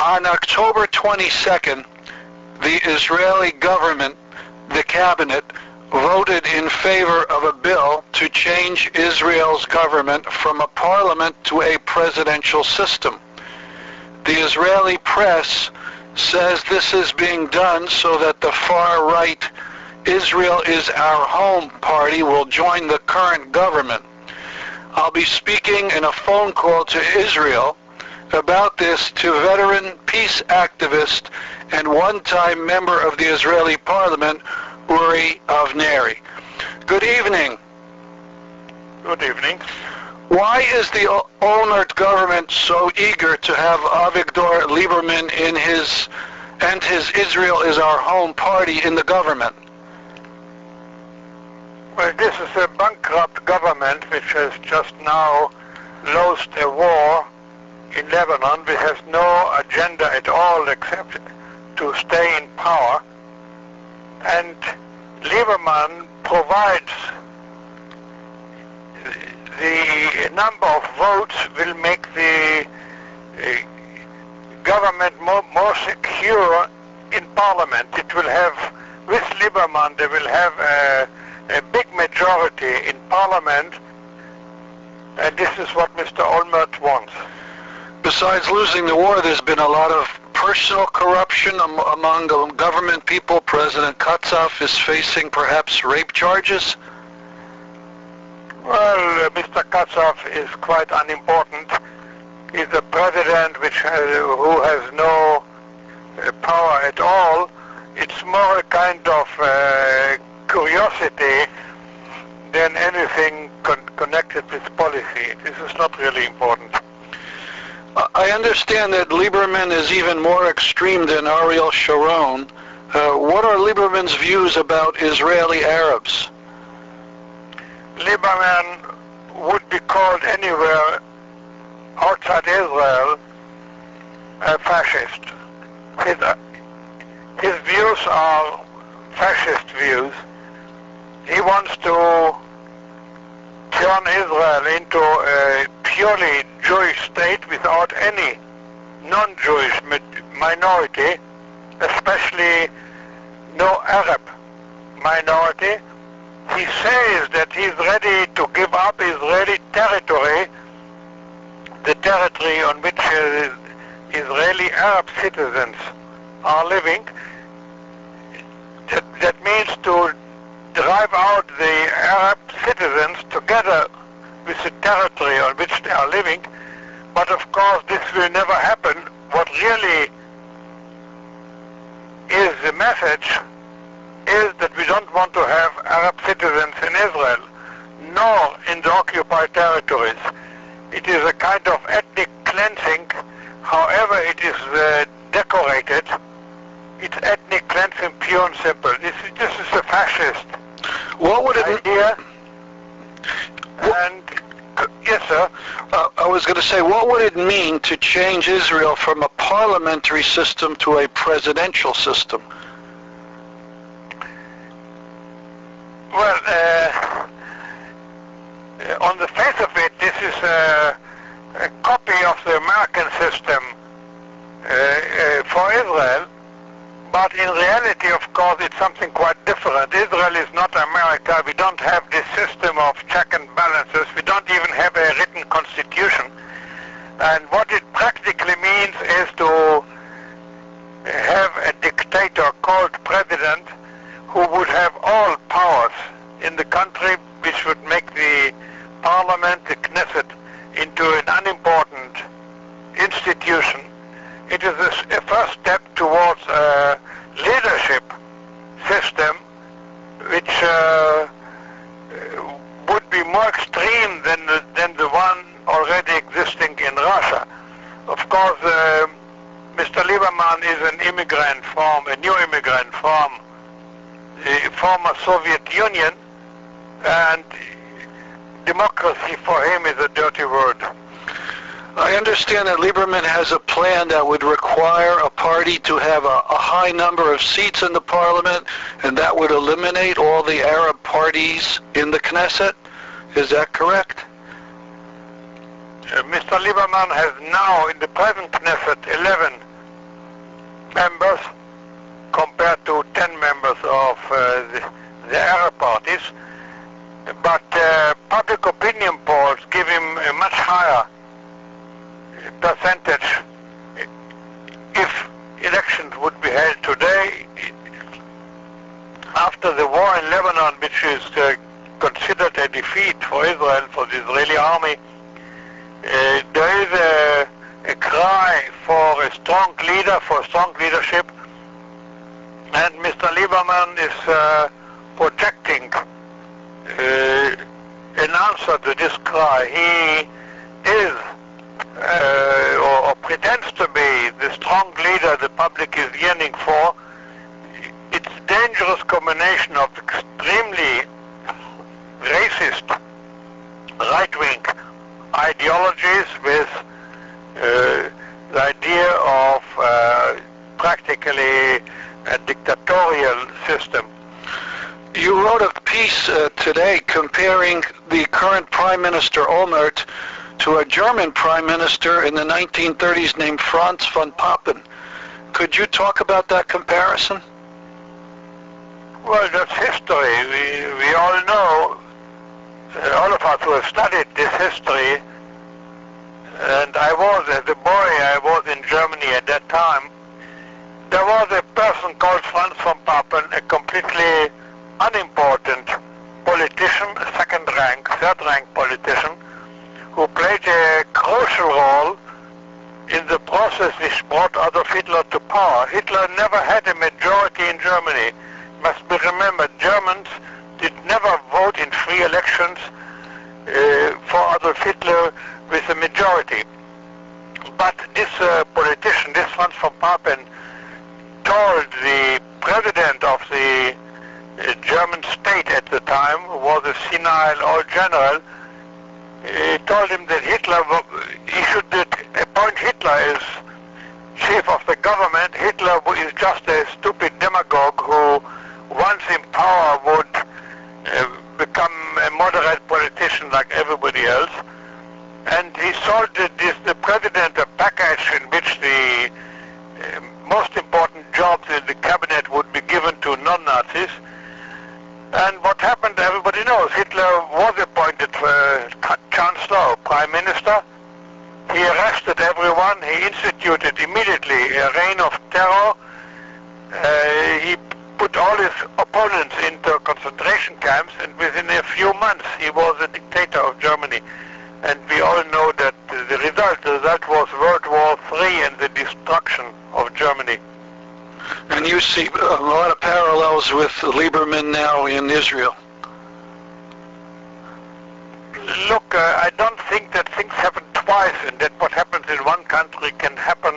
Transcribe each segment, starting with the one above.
On October 22nd, the Israeli government, the cabinet, voted in favor of a bill to change Israel's government from a parliament to a presidential system. The Israeli press says this is being done so that the far-right Israel is Our Home party will join the current government. I'll be speaking in a phone call to Israel about this to veteran peace activist and one-time member of the Israeli parliament, Uri Avnery. Good evening. Good evening. Why is the Olmert government so eager to have Avigdor Lieberman in his Israel is Our Home party in the government? Well, this is a bankrupt government which has just now lost a war in Lebanon, which has no agenda at all except to stay in power. And Lieberman provides the number of votes will make the government more secure in parliament. It will have, with Lieberman, they will have a big majority in parliament, and this is what Mr. Olmert wants. Besides losing the war, there's been a lot of personal corruption among government people. President Katsav is facing perhaps rape charges. Well, Mr. Katsav is quite unimportant. He's a president who has no power at all. It's more a kind of curiosity than anything connected with policy. This is not really important. I understand that Lieberman is even more extreme than Ariel Sharon. What are Lieberman's views about Israeli Arabs? Lieberman would be called anywhere outside Israel a fascist. His views are fascist views. He wants to turn Israel into a purely Jewish state without any non-Jewish minority, especially no Arab minority. He says that he's ready to give up Israeli territory, the territory on which Israeli Arab citizens are living. That means to drive out the Arab citizens together with the territory on which they are living. But of course this will never happen. What really is the message is that we don't want to have Arab citizens in Israel, nor in the occupied territories. It is a kind of ethnic cleansing. However it is decorated, it's ethnic cleansing pure and simple. This is a fascist idea. And yes, sir. I was going to say, what would it mean to change Israel from a parliamentary system to a presidential system? Well, on the face of it, this is a copy of the American system for Israel, but in reality, of course, it's something quite different. Israel is not America. We don't have this system of check and balances. We don't even have a written constitution. And what it practically means is to have a dictator called president who would have all powers in the country, which would make the parliament, the Knesset, into an unimportant institution. It is a first step towards a leadership system which would be more extreme than the one already existing in Russia. Of course, Mr. Lieberman is an immigrant from, a new immigrant from the former Soviet Union, and democracy for him is a dirty word. I understand that Lieberman has a plan that would require a party to have a high number of seats in the parliament, and that would eliminate all the Arab parties in the Knesset. Is that correct? Mr. Lieberman has now, in the present Knesset, 11 members compared to 10 members of the Arab parties. But public opinion polls give him a much higher percentage if elections would be held today. After the war in Lebanon, which is considered a defeat for Israel, for the Israeli army, there is a cry for a strong leader, for strong leadership, and Mr. Lieberman is projecting an answer to this cry. He is or pretends to be the strong leader the public is yearning for. It's a dangerous combination of extremely racist right-wing ideologies with the idea of practically a dictatorial system. You wrote a piece today comparing the current Prime Minister Olmert to a German Prime Minister in the 1930s named Franz von Papen. Could you talk about that comparison? Well, that's history. We all know, all of us who have studied this history, and I was, as a boy, I was in Germany at that time. There was a person called Franz von Papen, a completely unimportant politician, a second-rank, third-rank politician, who played a crucial role in the process which brought Adolf Hitler to power. Hitler never had a majority in Germany. Must be remembered, Germans did never vote in free elections for Adolf Hitler with a majority. But this politician, this Franz von Papen, told the president of the German state at the time, who was a senile old general, he told him that he should appoint Hitler as chief of the government. Hitler is just a stupid demagogue who, once in power, would become a moderate politician like everybody else. And he sold the president a package in which the most important jobs in the cabinet would be given to non-Nazis. And what happened, everybody knows. Hitler was appointed Chancellor, Prime Minister. He arrested everyone. He instituted immediately a reign of terror. He put all his opponents into concentration camps, and within a few months he was a dictator of Germany. And we all know that the result was World War III and the destruction of Germany. And you see a lot of parallels with Lieberman now in Israel. Look, I don't think that things happen twice, and that what happens in one country can happen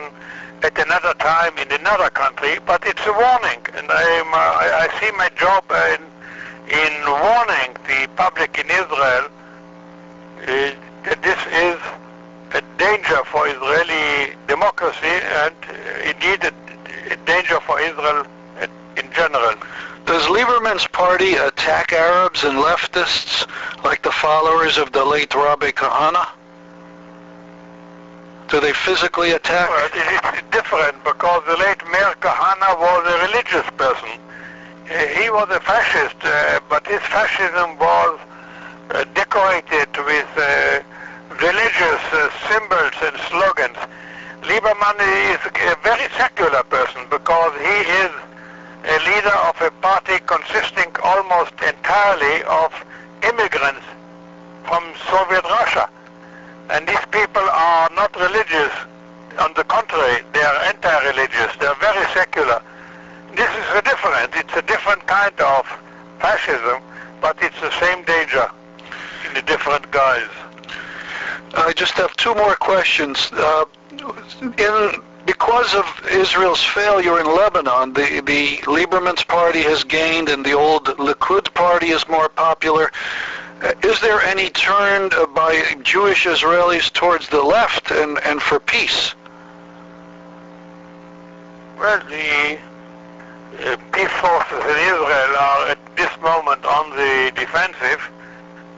at another time in another country, but it's a warning, and I see my job in warning the public in Israel that this is a danger for Israeli democracy and indeed a danger for Israel in general. Does Lieberman's party attack Arabs and leftists like the followers of the late Rabbi Kahana? Do they physically attack? Well, it's different because the late Mayor Kahana was a religious person. He was a fascist, but his fascism was decorated with religious symbols and slogans. Lieberman is a very secular person because he is a leader of a party consisting almost entirely of immigrants from Soviet Russia. And these people are not religious. On the contrary, they are anti-religious. They are very secular. This is a different. It's a different kind of fascism, but it's the same danger in a different guise. I just have two more questions. Because of Israel's failure in Lebanon, the Lieberman's party has gained and the old Likud party is more popular. Is there any turn by Jewish Israelis towards the left and for peace? Well, the peace forces in Israel are at this moment on the defensive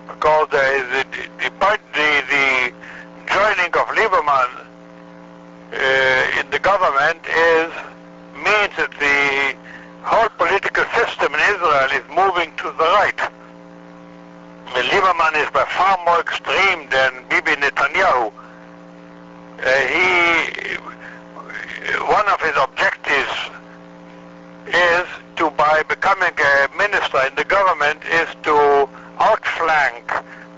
because there is the joining of Lieberman in the government is means that the whole political system in Israel is moving to the right. Lieberman is by far more extreme than Bibi Netanyahu. One of his objectives is to, by becoming a minister in the government, is to outflank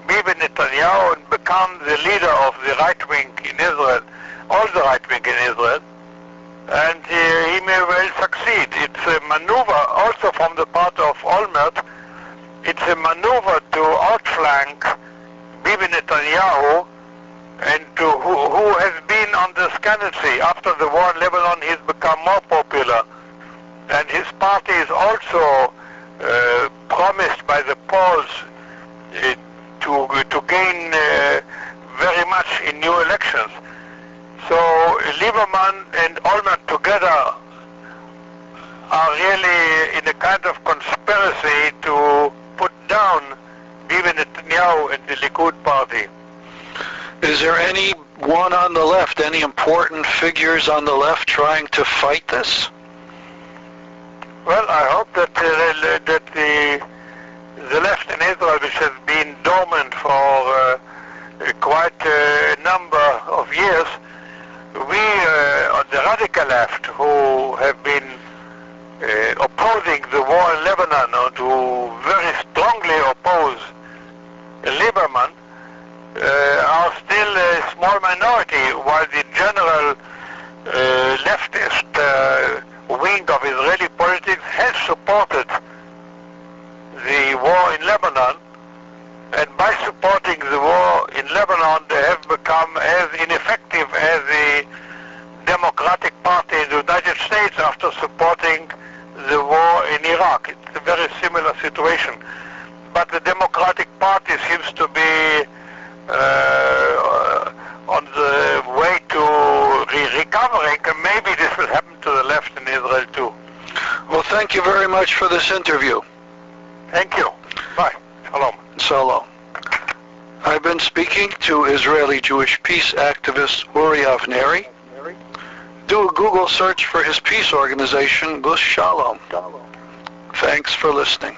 Bibi Netanyahu and become the leader of the right wing in Israel, all the right wing in Israel, and he may well succeed. It's a maneuver also from the part of Olmert. It's a maneuver to outflank Bibi Netanyahu, and who has been on the ascendancy. After the war in Lebanon, he's become more popular, and his party is also promised by the polls to gain very much in new elections. So Lieberman and Olmert together are really in a kind of conspiracy to put down Bibi Netanyahu and the Likud party. Is there anyone on the left, any important figures on the left trying to fight this? Well, I hope that the left in Israel, which has been dormant for quite a number of years, we on the radical left, who have been opposing the war in Lebanon, or who very strongly oppose Lieberman, are still a small minority, while the general leftist wing of Israeli politics has supported the war in Lebanon, and by supporting the war in Lebanon, they have become as ineffective as the Democratic Party in the United States after supporting the war in Iraq. It's a very similar situation. But the Democratic Party seems to be on the way to recovering, and maybe this will happen to the left in Israel too. Well, thank you very much for this interview. Thank you. Bye. Shalom. Shalom. I've been speaking to Israeli Jewish peace activist Uri Avnery. Do a Google search for his peace organization, Gush Shalom. Thanks for listening.